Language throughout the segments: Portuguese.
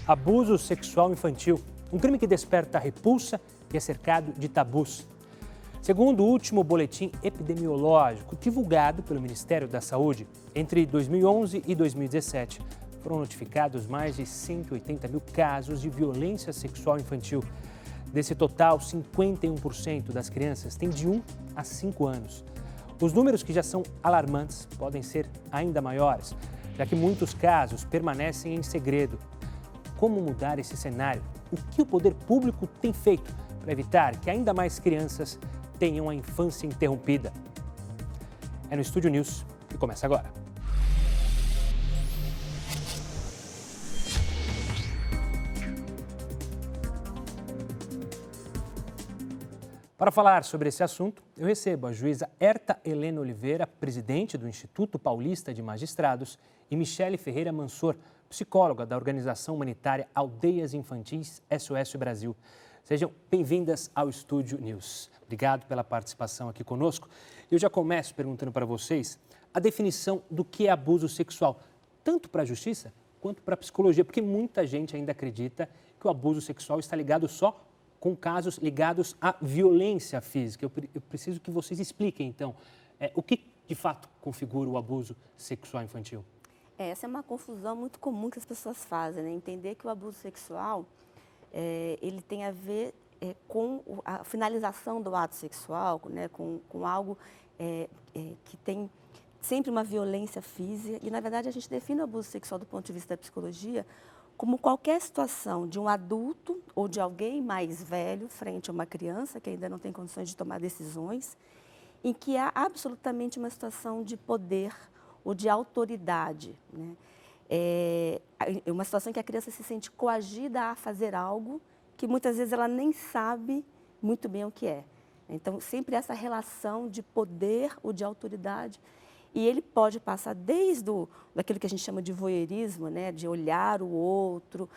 Abuso sexual infantil, um crime que desperta repulsa e é cercado de tabus. Segundo o último boletim epidemiológico divulgado pelo Ministério da Saúde, entre 2011 e 2017, foram notificados mais de 180 mil casos de violência sexual infantil. Desse total, 51% das crianças têm de 1 a 5 anos. Os números, que já são alarmantes, podem ser ainda maiores, já que muitos casos permanecem em segredo. Como mudar esse cenário? O que o poder público tem feito para evitar que ainda mais crianças tenham a infância interrompida? É no Estúdio News que começa agora. Para falar sobre esse assunto, eu recebo a juíza Herta Helena Oliveira, presidente do Instituto Paulista de Magistrados, e Michele Ferreira Mansor, psicóloga da organização humanitária Aldeias Infantis SOS Brasil. Sejam bem-vindas ao Estúdio News. Obrigado pela participação aqui conosco. Eu já começo perguntando para vocês a definição do que é abuso sexual, tanto para a justiça quanto para a psicologia, porque muita gente ainda acredita que o abuso sexual está ligado só com casos ligados à violência física. Eu preciso que vocês expliquem, então, o que de fato configura o abuso sexual infantil. Essa é uma confusão muito comum que as pessoas fazem, né? Entender que o abuso sexual, ele tem a ver com a finalização do ato sexual, né? Com algo que tem sempre uma violência física. E, na verdade, a gente define o abuso sexual do ponto de vista da psicologia como qualquer situação de um adulto ou de alguém mais velho frente a uma criança que ainda não tem condições de tomar decisões, em que há absolutamente uma situação de poder ou de autoridade, né? É uma situação em que a criança se sente coagida a fazer algo que muitas vezes ela nem sabe muito bem o que é. Então, sempre essa relação de poder ou de autoridade. E ele pode passar desde daquilo que a gente chama de voyeurismo, né, de olhar o outro,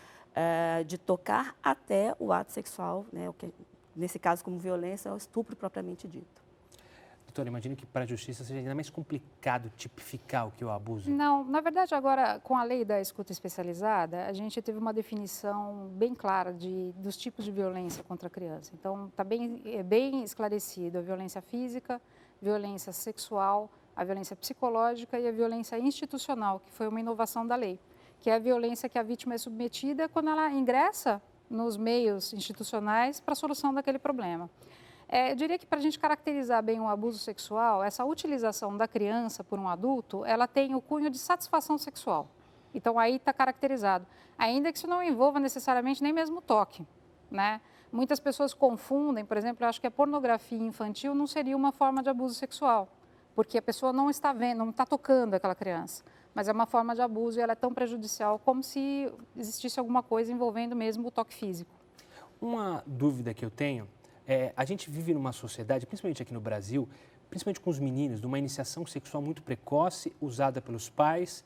de tocar, até o ato sexual, né, o que, nesse caso, como violência, é o estupro propriamente dito. Doutora, imagino que para a justiça seja ainda mais complicado tipificar o que é o abuso. Não, na verdade, agora, com a lei da escuta especializada, a gente teve uma definição bem clara dos tipos de violência contra a criança. Então, está bem esclarecido a violência física, violência sexual, a violência psicológica e a violência institucional, que foi uma inovação da lei, que é a violência que a vítima é submetida quando ela ingressa nos meios institucionais para a solução daquele problema. Eu diria que para a gente caracterizar bem o abuso sexual, essa utilização da criança por um adulto, ela tem o cunho de satisfação sexual. Então, aí está caracterizado. Ainda que isso não envolva necessariamente nem mesmo toque, né? Muitas pessoas confundem, por exemplo, eu acho que a pornografia infantil não seria uma forma de abuso sexual, porque a pessoa não está vendo, não está tocando aquela criança, mas é uma forma de abuso e ela é tão prejudicial como se existisse alguma coisa envolvendo mesmo o toque físico. Uma dúvida que eu tenho a gente vive numa sociedade, principalmente aqui no Brasil, principalmente com os meninos, de uma iniciação sexual muito precoce, usada pelos pais,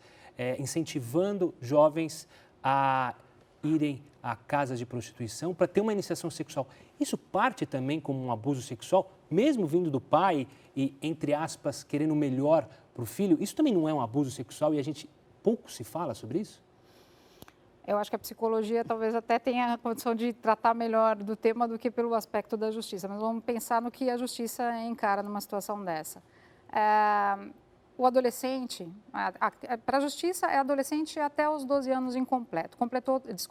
incentivando jovens a irem a casas de prostituição para ter uma iniciação sexual. Isso parte também como um abuso sexual, mesmo vindo do pai e, entre aspas, querendo o melhor para o filho? Isso também não é um abuso sexual e a gente pouco se fala sobre isso? Eu acho que a psicologia talvez até tenha a condição de tratar melhor do tema do que pelo aspecto da justiça, mas vamos pensar no que a justiça encara numa situação dessa. O adolescente, para a justiça, é adolescente até os 12 anos incompleto.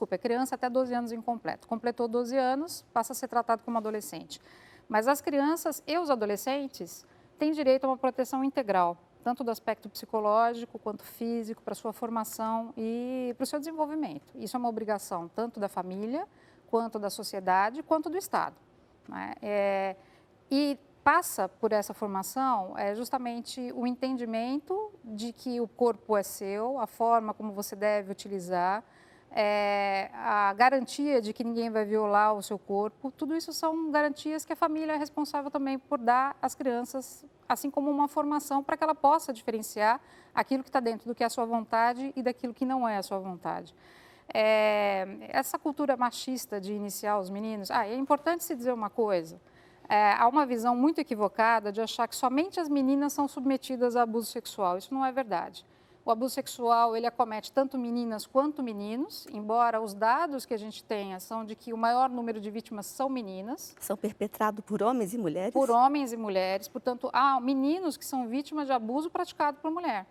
É criança até 12 anos incompleto. Completou 12 anos, passa a ser tratado como adolescente. Mas as crianças e os adolescentes têm direito a uma proteção integral, tanto do aspecto psicológico quanto físico, para a sua formação e para o seu desenvolvimento. Isso é uma obrigação tanto da família, quanto da sociedade, quanto do Estado, né? E passa por essa formação justamente o entendimento de que o corpo é seu, a forma como você deve utilizar, a garantia de que ninguém vai violar o seu corpo. Tudo isso são garantias que a família é responsável também por dar às crianças, assim como uma formação para que ela possa diferenciar aquilo que está dentro do que é a sua vontade e daquilo que não é a sua vontade. Essa cultura machista de iniciar os meninos... é importante se dizer uma coisa. Há uma visão muito equivocada de achar que somente as meninas são submetidas a abuso sexual. Isso não é verdade. O abuso sexual, ele acomete tanto meninas quanto meninos, embora os dados que a gente tenha são de que o maior número de vítimas são meninas. São perpetrados por homens e mulheres? Por homens e mulheres. Portanto, há meninos que são vítimas de abuso praticado por mulher.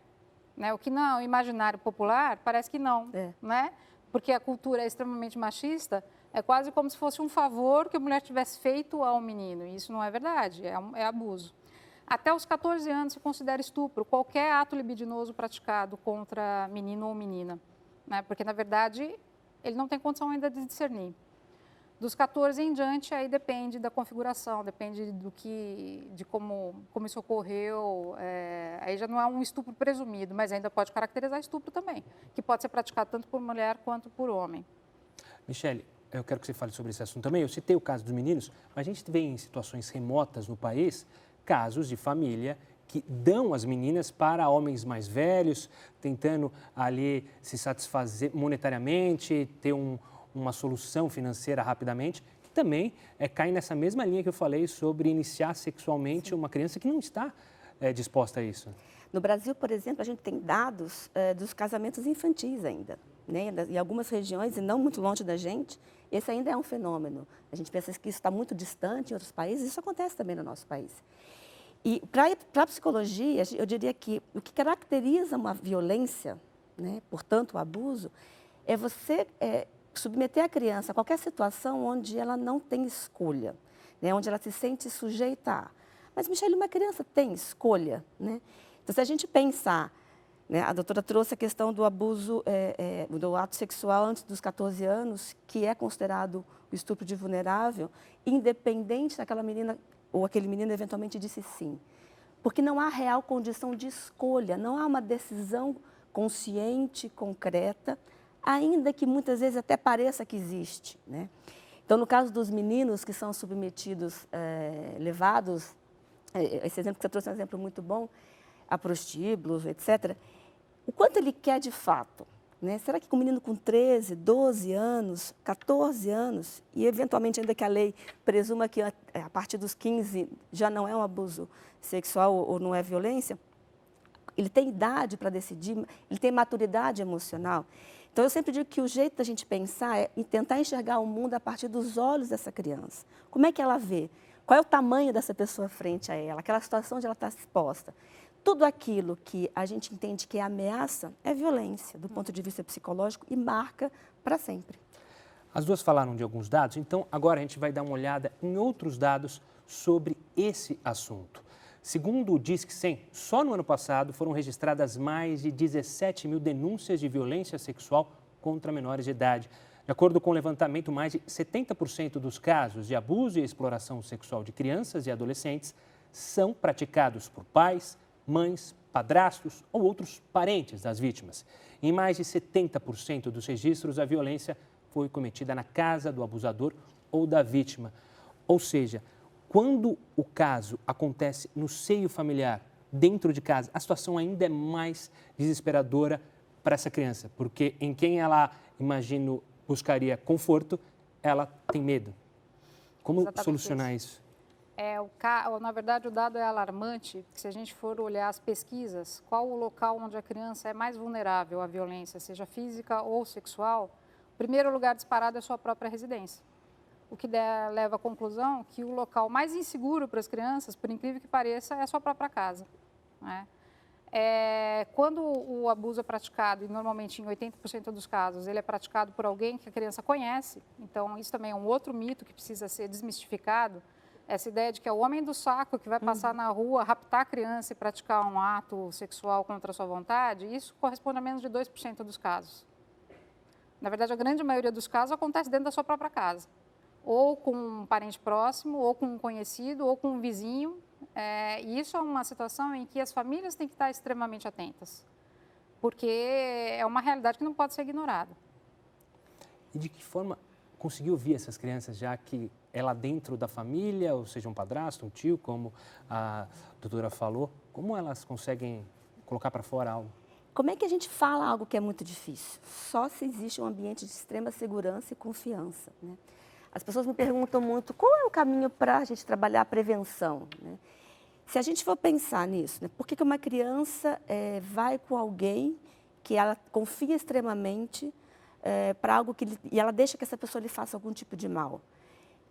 Né? O que no imaginário popular parece que não, né? Porque a cultura é extremamente machista, é quase como se fosse um favor que a mulher tivesse feito ao menino. E isso não é verdade, é abuso. Até os 14 anos se considera estupro qualquer ato libidinoso praticado contra menino ou menina, né? Porque, na verdade, ele não tem condição ainda de discernir. Dos 14 em diante, aí depende da configuração, depende de como isso ocorreu. Aí já não é um estupro presumido, mas ainda pode caracterizar estupro também, que pode ser praticado tanto por mulher quanto por homem. Michele, eu quero que você fale sobre esse assunto também. Eu citei o caso dos meninos, mas a gente vê em situações remotas no país casos de família que dão as meninas para homens mais velhos, tentando ali se satisfazer monetariamente, ter uma solução financeira rapidamente, que também cai nessa mesma linha que eu falei sobre iniciar sexualmente uma criança que não está disposta a isso. No Brasil, por exemplo, a gente tem dados dos casamentos infantis ainda, né? Em algumas regiões, e não muito longe da gente, esse ainda é um fenômeno. A gente pensa que isso está muito distante em outros países, isso acontece também no nosso país. E para a psicologia, eu diria que o que caracteriza uma violência, né, portanto o abuso, é você submeter a criança a qualquer situação onde ela não tem escolha, né, onde ela se sente sujeita a. Mas, Michele, uma criança tem escolha, né? Então, se a gente pensar, né, a doutora trouxe a questão do abuso, do ato sexual antes dos 14 anos, que é considerado o estupro de vulnerável, independente daquela menina ou aquele menino eventualmente disse sim. Porque não há real condição de escolha, não há uma decisão consciente, concreta, ainda que muitas vezes até pareça que existe, né? Então, no caso dos meninos que são submetidos, levados, esse exemplo que você trouxe é um exemplo muito bom, a prostíbulos, etc., o quanto ele quer de fato, né? Será que com um menino com 13, 12 anos, 14 anos, e eventualmente ainda que a lei presuma que a partir dos 15 já não é um abuso sexual ou não é violência, ele tem idade para decidir, ele tem maturidade emocional. Então, eu sempre digo que o jeito da gente pensar é tentar enxergar o mundo a partir dos olhos dessa criança. Como é que ela vê? Qual é o tamanho dessa pessoa frente a ela? Aquela situação onde ela está exposta. Tudo aquilo que a gente entende que é ameaça é violência, do ponto de vista psicológico, e marca para sempre. As duas falaram de alguns dados, então agora a gente vai dar uma olhada em outros dados sobre esse assunto. Segundo o Disque 100, só no ano passado foram registradas mais de 17 mil denúncias de violência sexual contra menores de idade. De acordo com o levantamento, mais de 70% dos casos de abuso e exploração sexual de crianças e adolescentes são praticados por pais, mães, padrastos ou outros parentes das vítimas. Em mais de 70% dos registros, a violência foi cometida na casa do abusador ou da vítima. Ou seja, quando o caso acontece no seio familiar, dentro de casa, a situação ainda é mais desesperadora para essa criança, porque em quem ela, imagino, buscaria conforto, ela tem medo. Como solucionar isso? Na verdade, o dado é alarmante, porque se a gente for olhar as pesquisas, qual o local onde a criança é mais vulnerável à violência, seja física ou sexual, o primeiro lugar disparado é a sua própria residência. O que leva à conclusão que o local mais inseguro para as crianças, por incrível que pareça, é a sua própria casa, né? Quando o abuso é praticado, e normalmente em 80% dos casos, ele é praticado por alguém que a criança conhece, então isso também é um outro mito que precisa ser desmistificado, essa ideia de que é o homem do saco que vai passar na rua, raptar a criança e praticar um ato sexual contra a sua vontade, isso corresponde a menos de 2% dos casos. Na verdade, a grande maioria dos casos acontece dentro da sua própria casa, ou com um parente próximo, ou com um conhecido, ou com um vizinho. E isso é uma situação em que as famílias têm que estar extremamente atentas, porque é uma realidade que não pode ser ignorada. E de que forma conseguir ouvir essas crianças, já que é lá dentro da família, ou seja, um padrasto, um tio, como a doutora falou, como elas conseguem colocar para fora algo? Como é que a gente fala algo que é muito difícil? Só se existe um ambiente de extrema segurança e confiança, né? As pessoas me perguntam muito qual é o caminho para a gente trabalhar a prevenção, né? Se a gente for pensar nisso, né, por que uma criança vai com alguém que ela confia extremamente para algo e ela deixa que essa pessoa lhe faça algum tipo de mal,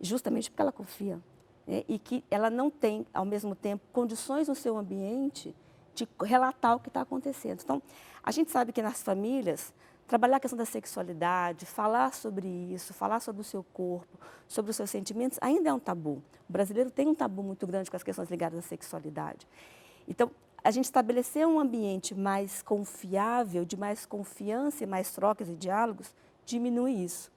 justamente porque ela confia, né? E que ela não tem, ao mesmo tempo, condições no seu ambiente de relatar o que está acontecendo. Então, a gente sabe que nas famílias, trabalhar a questão da sexualidade, falar sobre isso, falar sobre o seu corpo, sobre os seus sentimentos, ainda é um tabu. O brasileiro tem um tabu muito grande com as questões ligadas à sexualidade. Então, a gente estabelecer um ambiente mais confiável, de mais confiança e mais trocas e diálogos, diminui isso.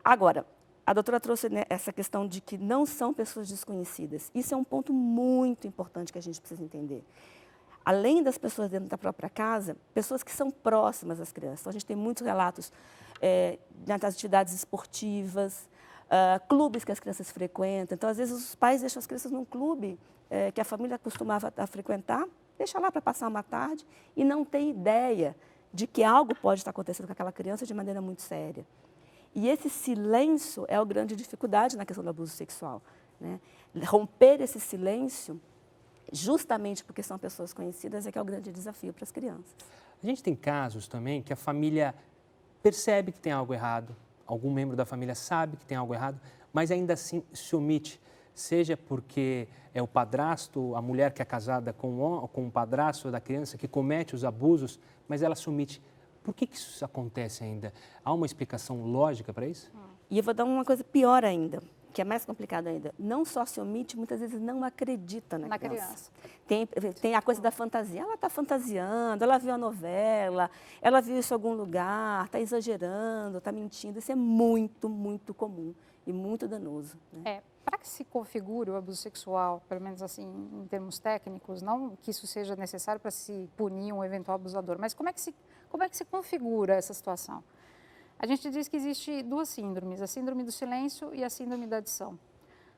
Agora, a doutora trouxe, né, essa questão de que não são pessoas desconhecidas. Isso é um ponto muito importante que a gente precisa entender. Além das pessoas dentro da própria casa, pessoas que são próximas às crianças. Então, a gente tem muitos relatos das atividades esportivas, clubes que as crianças frequentam. Então, às vezes, os pais deixam as crianças num clube que a família costumava frequentar, deixa lá para passar uma tarde e não tem ideia de que algo pode estar acontecendo com aquela criança de maneira muito séria. E esse silêncio é a grande dificuldade na questão do abuso sexual, né? Romper esse silêncio, justamente porque são pessoas conhecidas, é que é o grande desafio para as crianças. A gente tem casos também que a família percebe que tem algo errado, algum membro da família sabe que tem algo errado, mas ainda assim se omite, seja porque é o padrasto, a mulher que é casada com o padrasto da criança que comete os abusos, mas ela se omite. Por que isso acontece ainda? Há uma explicação lógica para isso? E eu vou dar uma coisa pior ainda, que é mais complicado ainda. Não só se omite, muitas vezes não acredita na criança. Tem a coisa da fantasia. Ela está fantasiando, ela viu a novela, ela viu isso em algum lugar, está exagerando, está mentindo. Isso é muito, muito comum e muito danoso, né? Para que se configure o abuso sexual, pelo menos assim, em termos técnicos, não que isso seja necessário para se punir um eventual abusador, mas como é que se configura essa situação? A gente diz que existe duas síndromes, a síndrome do silêncio e a síndrome da adição.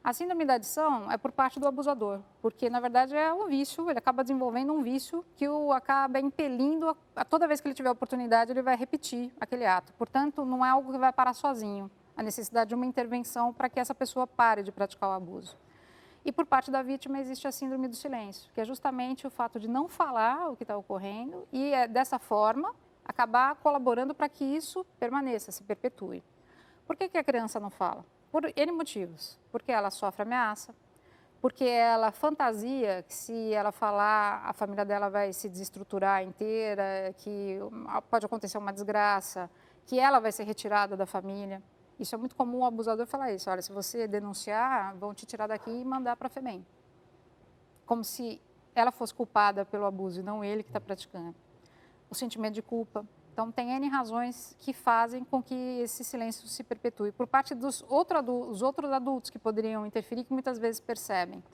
A síndrome da adição é por parte do abusador, porque, na verdade, é um vício, ele acaba desenvolvendo um vício que o acaba impelindo, toda vez que ele tiver oportunidade, ele vai repetir aquele ato. Portanto, não é algo que vai parar sozinho, a necessidade de uma intervenção para que essa pessoa pare de praticar o abuso. E por parte da vítima existe a síndrome do silêncio, que é justamente o fato de não falar o que está ocorrendo e, dessa forma, acabar colaborando para que isso permaneça, se perpetue. Por que a criança não fala? Por N motivos. Porque ela sofre ameaça, porque ela fantasia que se ela falar, a família dela vai se desestruturar inteira, que pode acontecer uma desgraça, que ela vai ser retirada da família. Isso é muito comum o abusador falar isso. Olha, se você denunciar, vão te tirar daqui e mandar para a FEBEM. Como se ela fosse culpada pelo abuso e não ele que está praticando. O sentimento de culpa. Então, tem N razões que fazem com que esse silêncio se perpetue. Por parte dos outros adultos que poderiam interferir, que muitas vezes percebem.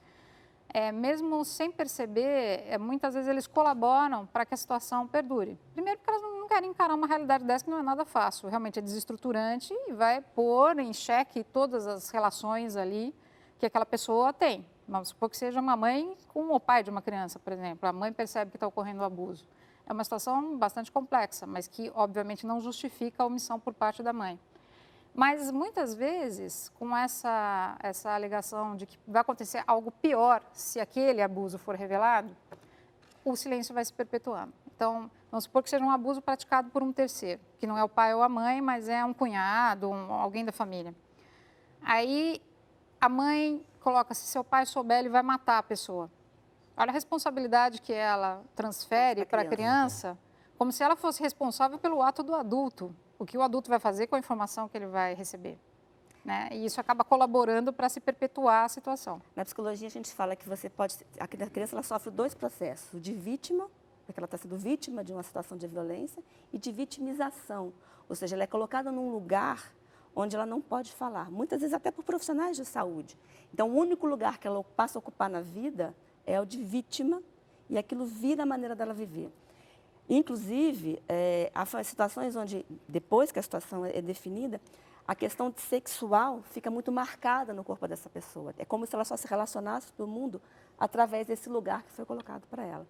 Mesmo sem perceber, muitas vezes eles colaboram para que a situação perdure. Primeiro, porque elas não querem encarar uma realidade dessa que não é nada fácil. Realmente é desestruturante e vai pôr em xeque todas as relações ali que aquela pessoa tem. Vamos supor que seja uma mãe com o pai de uma criança, por exemplo. A mãe percebe que está ocorrendo um abuso. É uma situação bastante complexa, mas que, obviamente, não justifica a omissão por parte da mãe. Mas, muitas vezes, com essa alegação de que vai acontecer algo pior se aquele abuso for revelado, o silêncio vai se perpetuando. Então, vamos supor que seja um abuso praticado por um terceiro, que não é o pai ou a mãe, mas é um cunhado, alguém da família. Aí, a mãe coloca, se seu pai souber, ele vai matar a pessoa. Olha a responsabilidade que ela transfere para a criança, como se ela fosse responsável pelo ato do adulto. O que o adulto vai fazer com a informação que ele vai receber, né? E isso acaba colaborando para se perpetuar a situação. Na psicologia, a gente fala que a criança ela sofre dois processos, o de vítima, porque ela está sendo vítima de uma situação de violência, e de vitimização, ou seja, ela é colocada num lugar onde ela não pode falar, muitas vezes até por profissionais de saúde. Então, o único lugar que ela passa a ocupar na vida é o de vítima, e aquilo vira a maneira dela viver. Inclusive, há situações onde, depois que a situação é definida, a questão sexual fica muito marcada no corpo dessa pessoa. É como se ela só se relacionasse com o mundo através desse lugar que foi colocado para ela.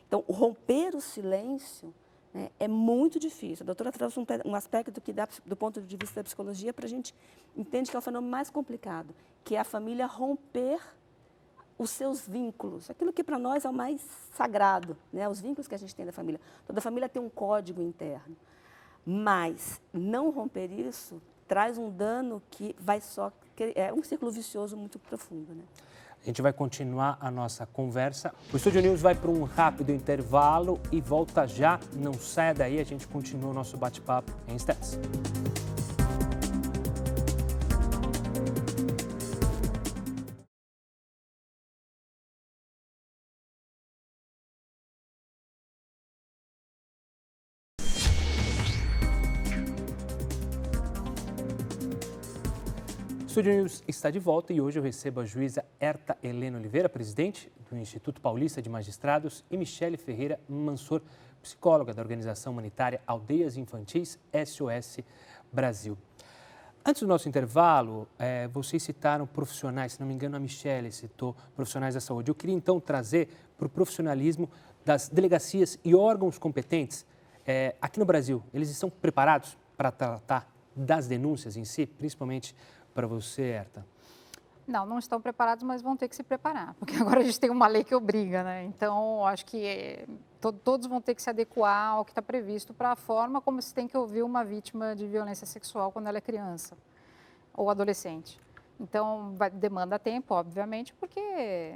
Então, romper o silêncio, né, é muito difícil. A doutora trouxe um aspecto que, do ponto de vista da psicologia, para a gente entende que é o fenômeno mais complicado, que é a família romper os seus vínculos, aquilo que para nós é o mais sagrado, né? Os vínculos que a gente tem da família. Toda família tem um código interno, mas não romper isso traz um dano que vai só... É um círculo vicioso muito profundo, né? A gente vai continuar a nossa conversa. O Estúdio News vai para um rápido intervalo e volta já. Não saia daí, a gente continua o nosso bate-papo em instantes. O Estúdio News está de volta e hoje eu recebo a juíza Herta Helena Oliveira, presidente do Instituto Paulista de Magistrados, e Michele Ferreira Mansor, psicóloga da organização humanitária Aldeias Infantis SOS Brasil. Antes do nosso intervalo, vocês citaram profissionais, se não me engano a Michele citou profissionais da saúde. Eu queria então trazer para o profissionalismo das delegacias e órgãos competentes aqui no Brasil. Eles estão preparados para tratar das denúncias em si, principalmente para você, Herta? Não estão preparados, mas vão ter que se preparar, porque agora a gente tem uma lei que obriga, né? Então, acho que todos vão ter que se adequar ao que está previsto para a forma como se tem que ouvir uma vítima de violência sexual quando ela é criança ou adolescente. Então, demanda tempo, obviamente, porque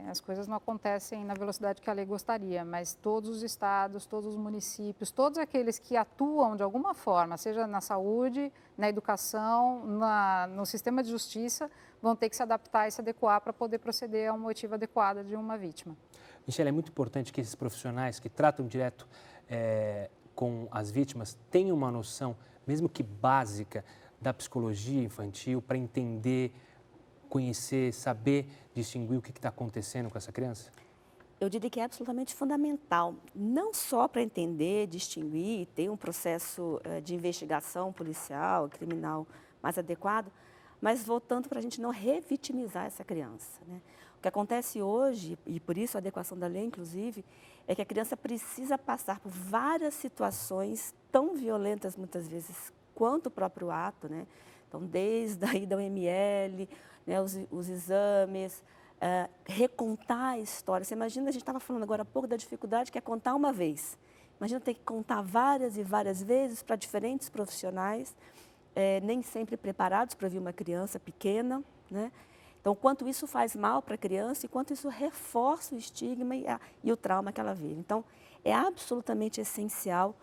as coisas não acontecem na velocidade que a lei gostaria, mas todos os estados, todos os municípios, todos aqueles que atuam de alguma forma, seja na saúde, na educação, no sistema de justiça, vão ter que se adaptar e se adequar para poder proceder a uma oitiva adequada de uma vítima. Michele, é muito importante que esses profissionais que tratam direto com as vítimas tenham uma noção, mesmo que básica, da psicologia infantil para entender, conhecer, saber distinguir o que está acontecendo com essa criança? Eu diria que é absolutamente fundamental, não só para entender, distinguir, ter um processo de investigação policial, criminal mais adequado, mas voltando para a gente não revitimizar essa criança, né? O que acontece hoje, e por isso a adequação da lei, inclusive, é que a criança precisa passar por várias situações tão violentas, muitas vezes, quanto o próprio ato, né? Então, desde a ida ao ML, né, os exames, recontar a história. Você imagina, a gente estava falando agora há pouco da dificuldade que é contar uma vez. Imagina ter que contar várias e várias vezes para diferentes profissionais, nem sempre preparados para ouvir uma criança pequena, né? Então, quanto isso faz mal para a criança e quanto isso reforça o estigma e o trauma que ela vive. Então, é absolutamente essencial,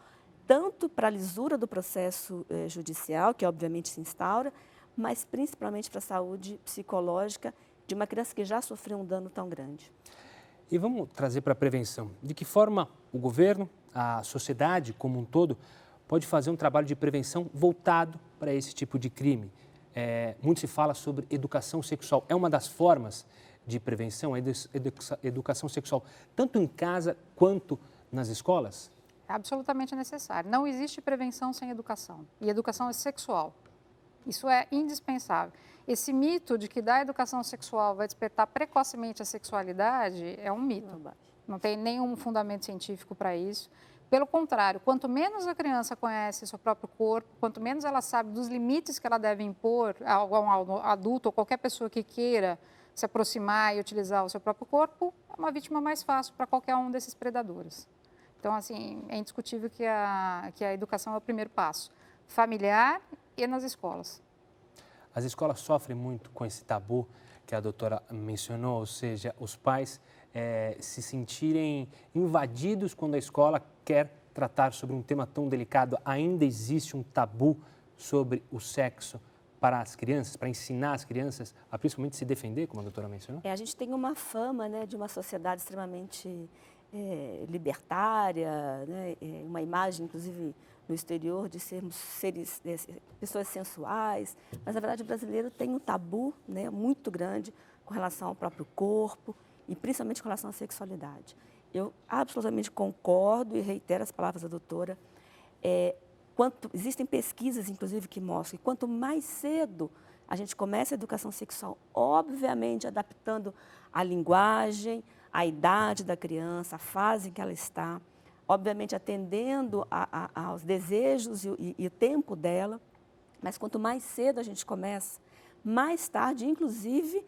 tanto para a lisura do processo judicial, que obviamente se instaura, mas principalmente para a saúde psicológica de uma criança que já sofreu um dano tão grande. E vamos trazer para a prevenção. De que forma o governo, a sociedade como um todo, pode fazer um trabalho de prevenção voltado para esse tipo de crime? Muito se fala sobre educação sexual. É uma das formas de prevenção, a educação sexual, tanto em casa quanto nas escolas? É absolutamente necessário. Não existe prevenção sem educação. E educação é sexual. Isso é indispensável. Esse mito de que da educação sexual vai despertar precocemente a sexualidade é um mito. Não tem nenhum fundamento científico para isso. Pelo contrário, quanto menos a criança conhece seu próprio corpo, quanto menos ela sabe dos limites que ela deve impor a um adulto ou qualquer pessoa que queira se aproximar e utilizar o seu próprio corpo, é uma vítima mais fácil para qualquer um desses predadores. Então, assim, é indiscutível que a educação é o primeiro passo, familiar e nas escolas. As escolas sofrem muito com esse tabu que a doutora mencionou, ou seja, os pais se sentirem invadidos quando a escola quer tratar sobre um tema tão delicado. Ainda existe um tabu sobre o sexo para as crianças, para ensinar as crianças a principalmente se defender, como a doutora mencionou? A gente tem uma fama, né, de uma sociedade extremamente libertária, né, uma imagem, inclusive, no exterior de sermos pessoas sensuais, mas, na verdade, o brasileiro tem um tabu, né, muito grande com relação ao próprio corpo e principalmente com relação à sexualidade. Eu absolutamente concordo e reitero as palavras da doutora. Existem pesquisas, inclusive, que mostram que quanto mais cedo a gente começa a educação sexual, obviamente adaptando a linguagem, a idade da criança, a fase em que ela está, obviamente atendendo aos desejos e o tempo dela, mas quanto mais cedo a gente começa, mais tarde, inclusive,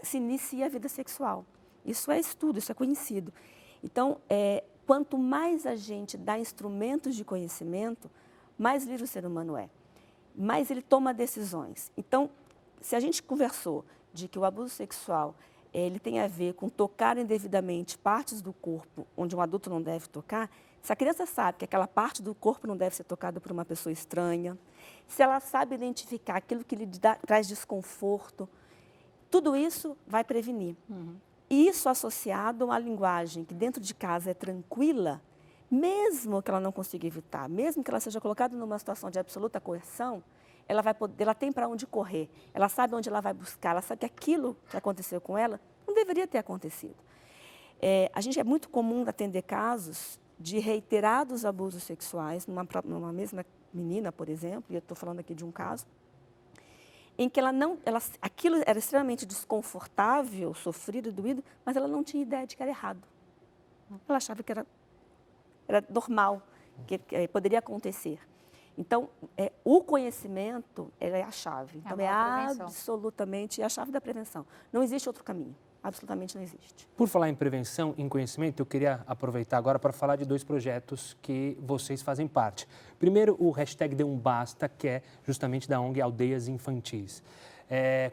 se inicia a vida sexual. Isso é estudo, isso é conhecido. Então, quanto mais a gente dá instrumentos de conhecimento, mais livre o ser humano é, mais ele toma decisões. Então, se a gente conversou de que o abuso sexual ele tem a ver com tocar indevidamente partes do corpo onde um adulto não deve tocar, se a criança sabe que aquela parte do corpo não deve ser tocada por uma pessoa estranha, se ela sabe identificar aquilo que lhe traz desconforto, tudo isso vai prevenir. Isso associado a uma linguagem que dentro de casa é tranquila, mesmo que ela não consiga evitar, mesmo que ela seja colocada numa situação de absoluta coerção, ela tem para onde correr, ela sabe onde ela vai buscar, ela sabe que aquilo que aconteceu com ela não deveria ter acontecido. A gente é muito comum atender casos de reiterados abusos sexuais numa mesma menina, por exemplo, e eu estou falando aqui de um caso, em que aquilo era extremamente desconfortável, sofrido, doído, mas ela não tinha ideia de que era errado. Ela achava que era normal, que poderia acontecer. Então, o conhecimento é a chave. Então, é absolutamente a chave da prevenção. Não existe outro caminho. Absolutamente não existe. Por falar em prevenção, em conhecimento, eu queria aproveitar agora para falar de 2 projetos que vocês fazem parte. Primeiro, o hashtag Dê um Basta, que é justamente da ONG Aldeias Infantis.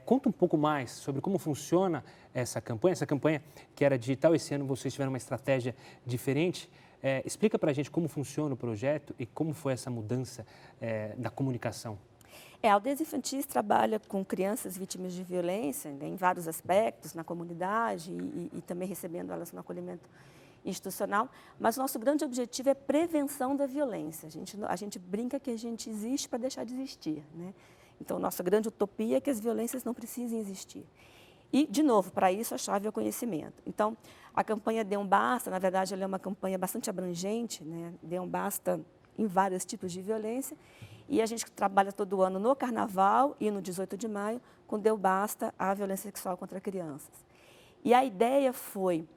Conta um pouco mais sobre como funciona essa campanha que era digital. Esse ano vocês tiveram uma estratégia diferente. Explica para a gente como funciona o projeto e como foi essa mudança da comunicação. A Aldeias Infantis trabalha com crianças vítimas de violência, né, em vários aspectos, na comunidade e também recebendo elas no acolhimento institucional, mas o nosso grande objetivo é prevenção da violência. A gente brinca que a gente existe para deixar de existir, né? Então, nossa grande utopia é que as violências não precisem existir. E, de novo, para isso a chave é o conhecimento. Então, a campanha Dê um Basta, na verdade, ela é uma campanha bastante abrangente, né? Dê um Basta em vários tipos de violência. E a gente trabalha todo ano no Carnaval e no 18 de maio com Dê um Basta à violência sexual contra crianças. E a ideia foi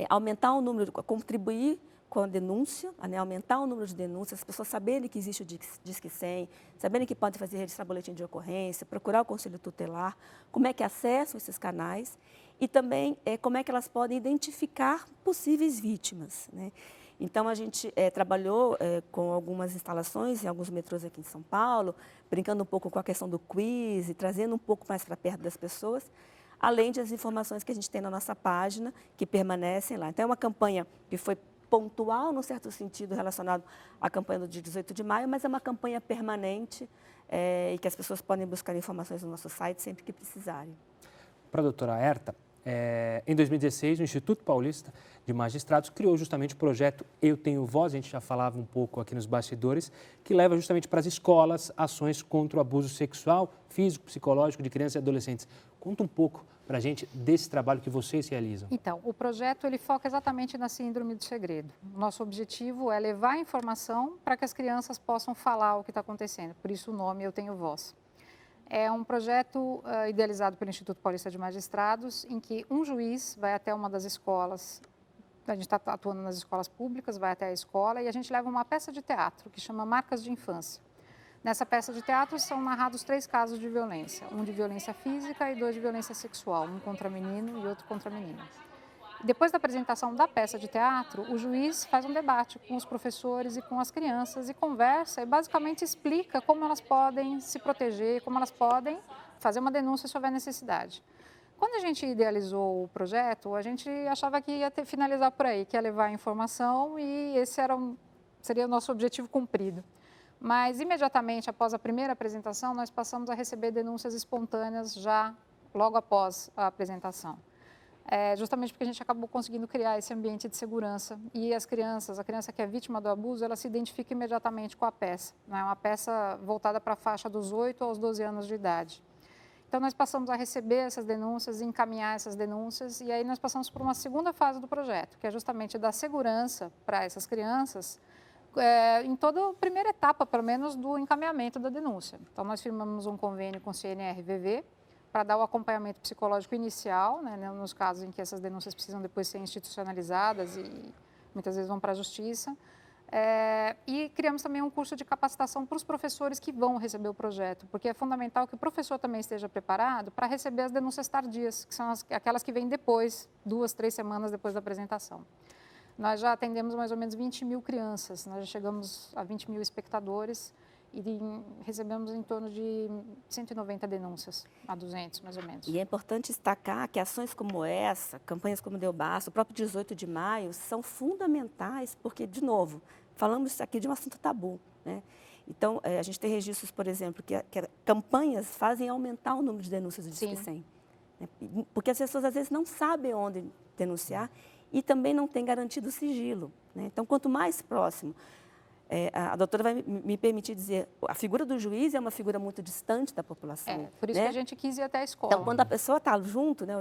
aumentar o número, contribuir com a denúncia, né? Aumentar o número de denúncias, as pessoas saberem que existe o Disque 100, saberem que podem fazer registrar boletim de ocorrência, procurar o conselho tutelar, como é que acessam esses canais e também como é que elas podem identificar possíveis vítimas, né? Então, a gente trabalhou com algumas instalações em alguns metrôs aqui em São Paulo, brincando um pouco com a questão do quiz e trazendo um pouco mais para perto das pessoas, além das informações que a gente tem na nossa página, que permanecem lá. Então, é uma campanha que foi pontual, num certo sentido, relacionado à campanha do dia 18 de maio, mas é uma campanha permanente e que as pessoas podem buscar informações no nosso site sempre que precisarem. Para a doutora Herta, em 2016, o Instituto Paulista de Magistrados criou justamente o projeto Eu Tenho Voz, a gente já falava um pouco aqui nos bastidores, que leva justamente para as escolas ações contra o abuso sexual, físico, psicológico de crianças e adolescentes. Conta um pouco para a gente desse trabalho que vocês realizam. Então, o projeto ele foca exatamente na síndrome do segredo. Nosso objetivo é levar a informação para que as crianças possam falar o que está acontecendo, por isso o nome Eu Tenho Voz. É um projeto idealizado pelo Instituto Paulista de Magistrados, em que um juiz vai até uma das escolas, a gente está atuando nas escolas públicas, vai até a escola e a gente leva uma peça de teatro que chama Marcas de Infância. Nessa peça de teatro são narrados 3 casos de violência, um de violência física e 2 de violência sexual, um contra menino e outro contra menina. Depois da apresentação da peça de teatro, o juiz faz um debate com os professores e com as crianças e conversa e basicamente explica como elas podem se proteger, como elas podem fazer uma denúncia se houver necessidade. Quando a gente idealizou o projeto, a gente achava que ia finalizar por aí, que ia levar a informação e esse seria o nosso objetivo cumprido. Mas, imediatamente após a primeira apresentação, nós passamos a receber denúncias espontâneas já logo após a apresentação. Justamente porque a gente acabou conseguindo criar esse ambiente de segurança e a criança que é vítima do abuso, ela se identifica imediatamente com a peça. É uma peça voltada para a faixa dos 8 aos 12 anos de idade. Então, nós passamos a receber essas denúncias, encaminhar essas denúncias e aí nós passamos por uma segunda fase do projeto, que é justamente dar segurança para essas crianças em toda a primeira etapa, pelo menos, do encaminhamento da denúncia. Então, nós firmamos um convênio com o CNRVV para dar o acompanhamento psicológico inicial, né, nos casos em que essas denúncias precisam depois ser institucionalizadas e muitas vezes vão para a justiça. E criamos também um curso de capacitação para os professores que vão receber o projeto, porque é fundamental que o professor também esteja preparado para receber as denúncias tardias, que são aquelas que vêm depois, 2, 3 semanas depois da apresentação. Nós já atendemos mais ou menos 20 mil crianças, nós já chegamos a 20 mil espectadores e recebemos em torno de 190 denúncias, a 200 mais ou menos. E é importante destacar que ações como essa, campanhas como Deu Basta, o próprio 18 de maio, são fundamentais, porque, de novo, falamos aqui de um assunto tabu, né? Então, a gente tem registros, por exemplo, que campanhas fazem aumentar o número de denúncias do Disque 100, né? Porque as pessoas, às vezes, não sabem onde denunciar e também não têm garantido o sigilo, né? Então, quanto mais próximo, a doutora vai me permitir dizer, a figura do juiz é uma figura muito distante da população. Por isso, né? que a gente quis ir até a escola. Então, quando a pessoa está junto, né,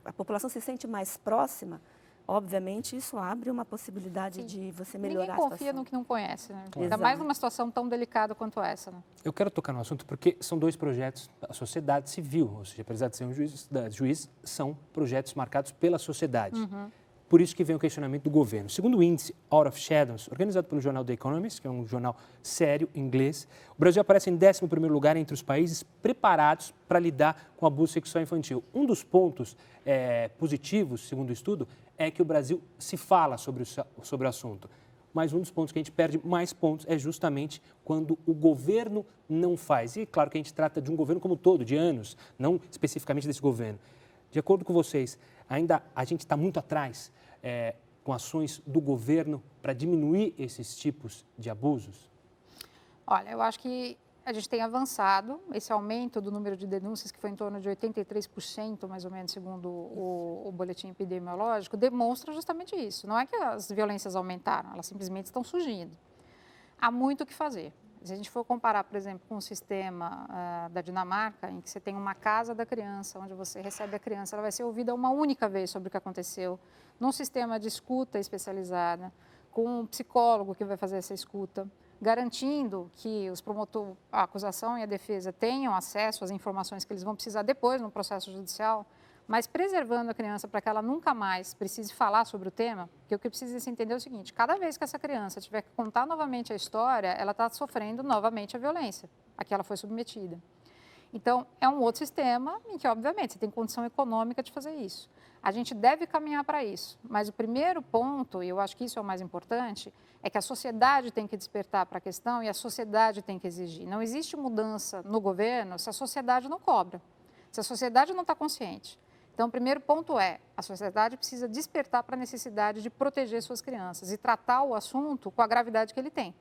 a população se sente mais próxima, obviamente isso abre uma possibilidade de você melhorar a situação. Ninguém confia no que não conhece, né? Claro. Ainda mais numa situação tão delicada quanto essa, né? Eu quero tocar no assunto porque são 2 projetos da sociedade civil, ou seja, apesar de ser um juiz, são projetos marcados pela sociedade. Por isso que vem o questionamento do governo. Segundo o índice Out of Shadows, organizado pelo jornal The Economist, que é um jornal sério, inglês, o Brasil aparece em 11º lugar entre os países preparados para lidar com abuso sexual infantil. Um dos pontos positivos, segundo o estudo, é que o Brasil se fala sobre o assunto. Mas um dos pontos que a gente perde mais pontos é justamente quando o governo não faz. E claro que a gente trata de um governo como um todo, de anos, não especificamente desse governo. De acordo com vocês, ainda a gente está muito atrás com ações do governo para diminuir esses tipos de abusos? Olha, eu acho que a gente tem avançado. Esse aumento do número de denúncias, que foi em torno de 83%, mais ou menos, segundo o boletim epidemiológico, demonstra justamente isso. Não é que as violências aumentaram, elas simplesmente estão surgindo. Há muito o que fazer. Se a gente for comparar, por exemplo, com o sistema da Dinamarca, em que você tem uma casa da criança, onde você recebe a criança, ela vai ser ouvida uma única vez sobre o que aconteceu, num sistema de escuta especializada, com um psicólogo que vai fazer essa escuta, garantindo que a acusação e a defesa tenham acesso às informações que eles vão precisar depois no processo judicial, mas preservando a criança para que ela nunca mais precise falar sobre o tema, porque o que precisa se entender é o seguinte: cada vez que essa criança tiver que contar novamente a história, ela está sofrendo novamente a violência a que ela foi submetida. Então, é um outro sistema em que, obviamente, você tem condição econômica de fazer isso. A gente deve caminhar para isso, mas o primeiro ponto, e eu acho que isso é o mais importante, é que a sociedade tem que despertar para a questão e a sociedade tem que exigir. Não existe mudança no governo se a sociedade não cobra, se a sociedade não está consciente. Então, o primeiro ponto é, a sociedade precisa despertar para a necessidade de proteger suas crianças e tratar o assunto com a gravidade que ele tem.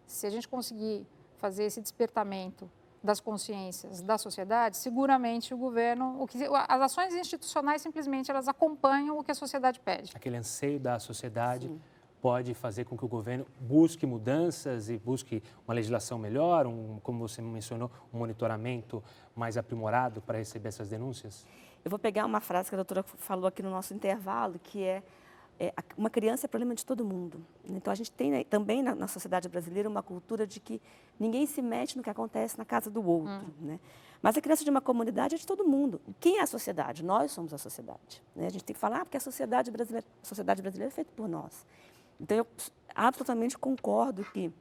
Se a gente conseguir fazer esse despertamento das consciências da sociedade, seguramente o governo, as ações institucionais simplesmente elas acompanham o que a sociedade pede. Aquele anseio da sociedade pode fazer com que o governo busque mudanças e busque uma legislação melhor, como você mencionou, um monitoramento mais aprimorado para receber essas denúncias? Eu vou pegar uma frase que a doutora falou aqui no nosso intervalo, que uma criança é problema de todo mundo. Então, a gente tem também na sociedade brasileira uma cultura de que ninguém se mete no que acontece na casa do outro, né? Mas a criança de uma comunidade é de todo mundo. Quem é a sociedade? Nós somos a sociedade, né? A gente tem que falar porque a sociedade brasileira é feita por nós. Então, eu absolutamente concordo que,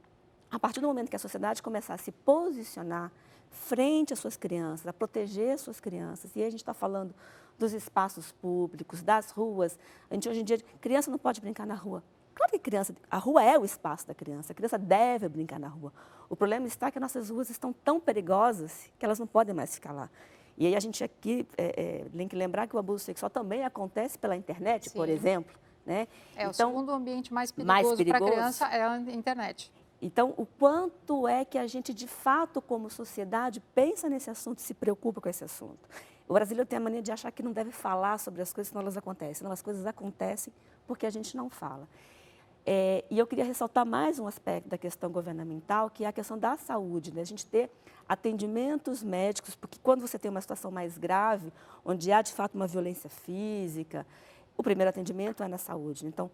a partir do momento que a sociedade começar a se posicionar frente às suas crianças, a proteger as suas crianças, e aí a gente está falando dos espaços públicos, das ruas. A gente, hoje em dia, criança não pode brincar na rua. Claro que a rua é o espaço da criança, a criança deve brincar na rua. O problema está que nossas ruas estão tão perigosas que elas não podem mais ficar lá. E aí a gente aqui tem que lembrar que o abuso sexual também acontece pela internet, por exemplo, né? Então, o segundo ambiente mais perigoso para a criança é a internet. Então, o quanto é que a gente, de fato, como sociedade, pensa nesse assunto e se preocupa com esse assunto. O brasileiro tem a mania de achar que não deve falar sobre as coisas, senão elas acontecem. Não, as coisas acontecem porque a gente não fala. E eu queria ressaltar mais um aspecto da questão governamental, que é a questão da saúde, né? A gente ter atendimentos médicos, porque quando você tem uma situação mais grave, onde há, de fato, uma violência física, o primeiro atendimento é na saúde. Então,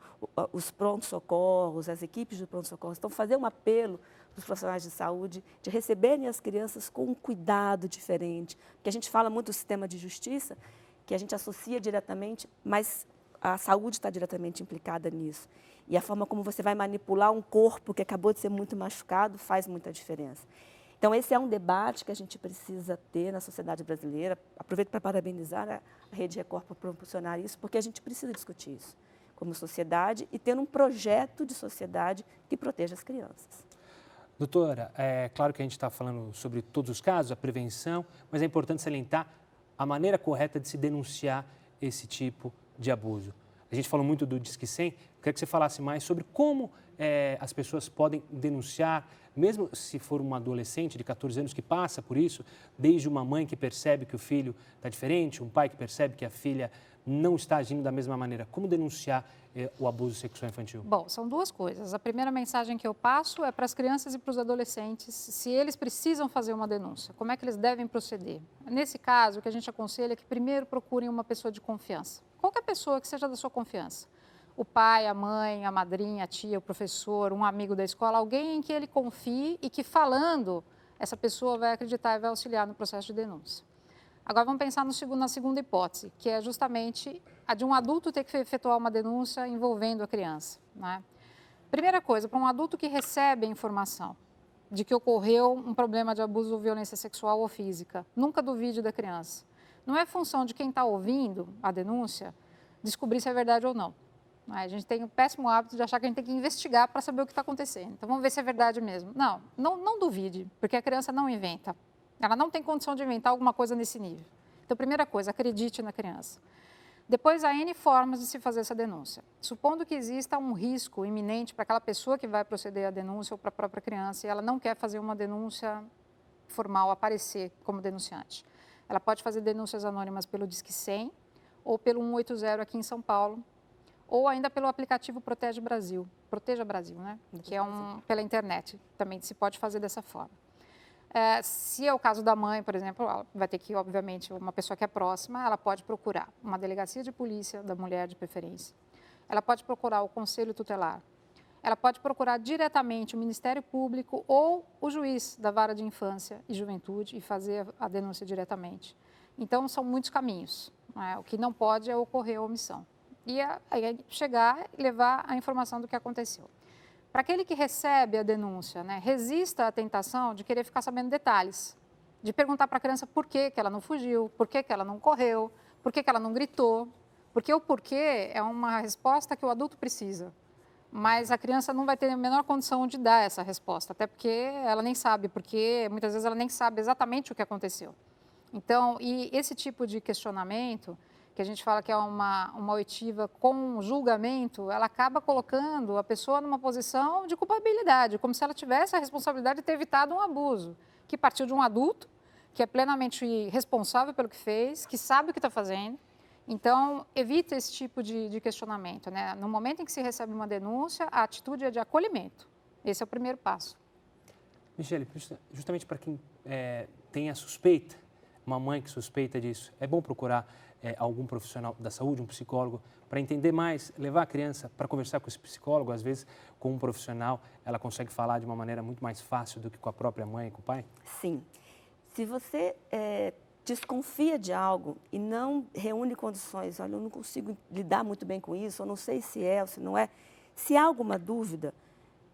os prontos-socorros, as equipes de pronto-socorro estão fazendo um apelo para os profissionais de saúde de receberem as crianças com um cuidado diferente. Porque a gente fala muito do sistema de justiça, que a gente associa diretamente, mas a saúde está diretamente implicada nisso. E a forma como você vai manipular um corpo que acabou de ser muito machucado faz muita diferença. Então, esse é um debate que a gente precisa ter na sociedade brasileira. Aproveito para parabenizar a Rede Record por proporcionar isso, porque a gente precisa discutir isso como sociedade e ter um projeto de sociedade que proteja as crianças. Doutora, é claro que a gente está falando sobre todos os casos, a prevenção, mas é importante salientar a maneira correta de se denunciar esse tipo de abuso. A gente falou muito do Disque 100, eu queria que você falasse mais sobre como as pessoas podem denunciar, mesmo se for uma adolescente de 14 anos que passa por isso, desde uma mãe que percebe que o filho está diferente, um pai que percebe que a filha não está agindo da mesma maneira. Como denunciar o abuso sexual infantil? Bom, são duas coisas. A primeira mensagem que eu passo é para as crianças e para os adolescentes, se eles precisam fazer uma denúncia, como é que eles devem proceder. Nesse caso, o que a gente aconselha é que primeiro procurem uma pessoa de confiança. Qualquer pessoa que seja da sua confiança. O pai, a mãe, a madrinha, a tia, o professor, um amigo da escola, alguém em que ele confie e que falando, essa pessoa vai acreditar e vai auxiliar no processo de denúncia. Agora vamos pensar na segunda hipótese, que é justamente a de um adulto ter que efetuar uma denúncia envolvendo a criança, né? Primeira coisa, para um adulto que recebe a informação de que ocorreu um problema de abuso ou violência sexual ou física, nunca duvide da criança. Não é função de quem está ouvindo a denúncia descobrir se é verdade ou não. A gente tem o péssimo hábito de achar que a gente tem que investigar para saber o que está acontecendo. Então vamos ver se é verdade mesmo. Não duvide, porque a criança não inventa. Ela não tem condição de inventar alguma coisa nesse nível. Então, primeira coisa, acredite na criança. Depois, há N formas de se fazer essa denúncia. Supondo que exista um risco iminente para aquela pessoa que vai proceder à denúncia ou para a própria criança e ela não quer fazer uma denúncia formal, aparecer como denunciante. Ela pode fazer denúncias anônimas pelo Disque 100 ou pelo 180 aqui em São Paulo, ou ainda pelo aplicativo Proteja Brasil, né? Que é pela internet, também se pode fazer dessa forma. Se é o caso da mãe, por exemplo, ela vai ter que, obviamente, uma pessoa que é próxima, ela pode procurar uma delegacia de polícia da mulher de preferência. Ela pode procurar o conselho tutelar. Ela pode procurar diretamente o Ministério Público ou o juiz da vara de infância e juventude e fazer a denúncia diretamente. Então, são muitos caminhos, né? O que não pode é ocorrer a omissão. E aí chegar e levar a informação do que aconteceu. Para aquele que recebe a denúncia, né, resista à tentação de querer ficar sabendo detalhes, de perguntar para a criança por que ela não fugiu, por que ela não correu, por que ela não gritou, porque o porquê é uma resposta que o adulto precisa, mas a criança não vai ter a menor condição de dar essa resposta, até porque ela nem sabe, porque muitas vezes ela nem sabe exatamente o que aconteceu. Então, e esse tipo de questionamento, que a gente fala que é uma oitiva com julgamento, ela acaba colocando a pessoa numa posição de culpabilidade, como se ela tivesse a responsabilidade de ter evitado um abuso, que partiu de um adulto, que é plenamente responsável pelo que fez, que sabe o que está fazendo. Então, evita esse tipo de questionamento, né? No momento em que se recebe uma denúncia, a atitude é de acolhimento. Esse é o primeiro passo. Michele, justamente para quem tem a suspeita, uma mãe que suspeita disso, é bom procurar algum profissional da saúde, um psicólogo, para entender mais, levar a criança para conversar com esse psicólogo. Às vezes, com um profissional, ela consegue falar de uma maneira muito mais fácil do que com a própria mãe e com o pai? Sim. Se você desconfia de algo e não reúne condições, olha, eu não consigo lidar muito bem com isso, eu não sei se é ou se não é, se há alguma dúvida,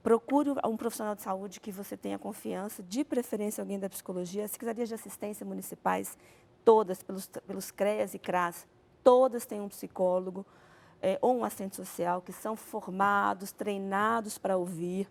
procure um profissional de saúde que você tenha confiança, de preferência alguém da psicologia. As secretarias de assistência municipais, todas, pelos CREAS e CRAS, todas têm um psicólogo ou um assistente social que são formados, treinados para ouvir,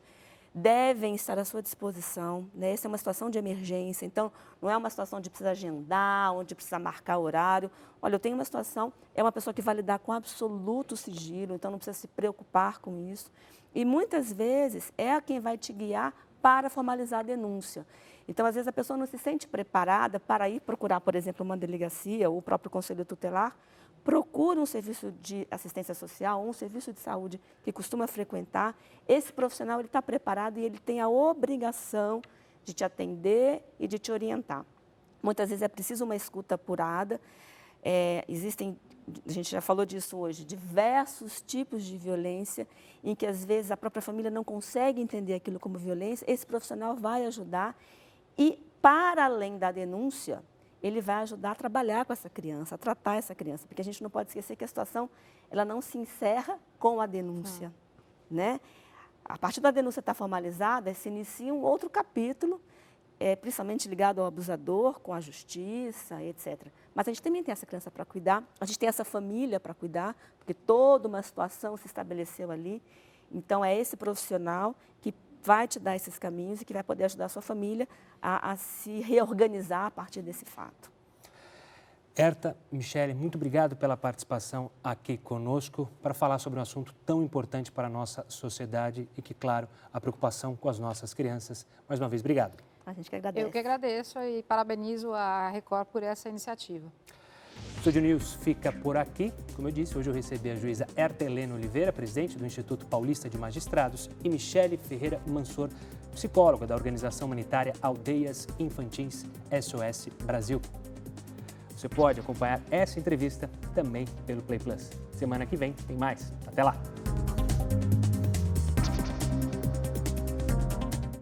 devem estar à sua disposição, né? Essa é uma situação de emergência, então não é uma situação de precisar agendar, onde precisa marcar horário. Olha, eu tenho uma situação, é uma pessoa que vai lidar com absoluto sigilo, então não precisa se preocupar com isso. E muitas vezes é quem vai te guiar para formalizar a denúncia. Então, às vezes, a pessoa não se sente preparada para ir procurar, por exemplo, uma delegacia ou o próprio conselho tutelar. Procure um serviço de assistência social, um serviço de saúde que costuma frequentar. Esse profissional está preparado e ele tem a obrigação de te atender e de te orientar. Muitas vezes é preciso uma escuta apurada. Existem, a gente já falou disso hoje, diversos tipos de violência em que, às vezes, a própria família não consegue entender aquilo como violência. Esse profissional vai ajudar e, para além da denúncia, ele vai ajudar a trabalhar com essa criança, a tratar essa criança, porque a gente não pode esquecer que a situação ela não se encerra com a denúncia. né? A partir da denúncia estar formalizada, se inicia um outro capítulo, principalmente ligado ao abusador, com a justiça, etc. Mas a gente também tem essa criança para cuidar, a gente tem essa família para cuidar, porque toda uma situação se estabeleceu ali. Então, é esse profissional que vai te dar esses caminhos e que vai poder ajudar a sua família a se reorganizar a partir desse fato. Herta, Michele, muito obrigado pela participação aqui conosco para falar sobre um assunto tão importante para a nossa sociedade e que, claro, a preocupação com as nossas crianças. Mais uma vez, obrigado. A gente que agradece. Eu que agradeço e parabenizo a Record por essa iniciativa. O Estúdio News fica por aqui. Como eu disse, hoje eu recebi a juíza Herta Helena Oliveira, presidente do Instituto Paulista de Magistrados, e Michele Ferreira Mansor, psicóloga da organização humanitária Aldeias Infantis SOS Brasil. Você pode acompanhar essa entrevista também pelo Play Plus. Semana que vem tem mais. Até lá!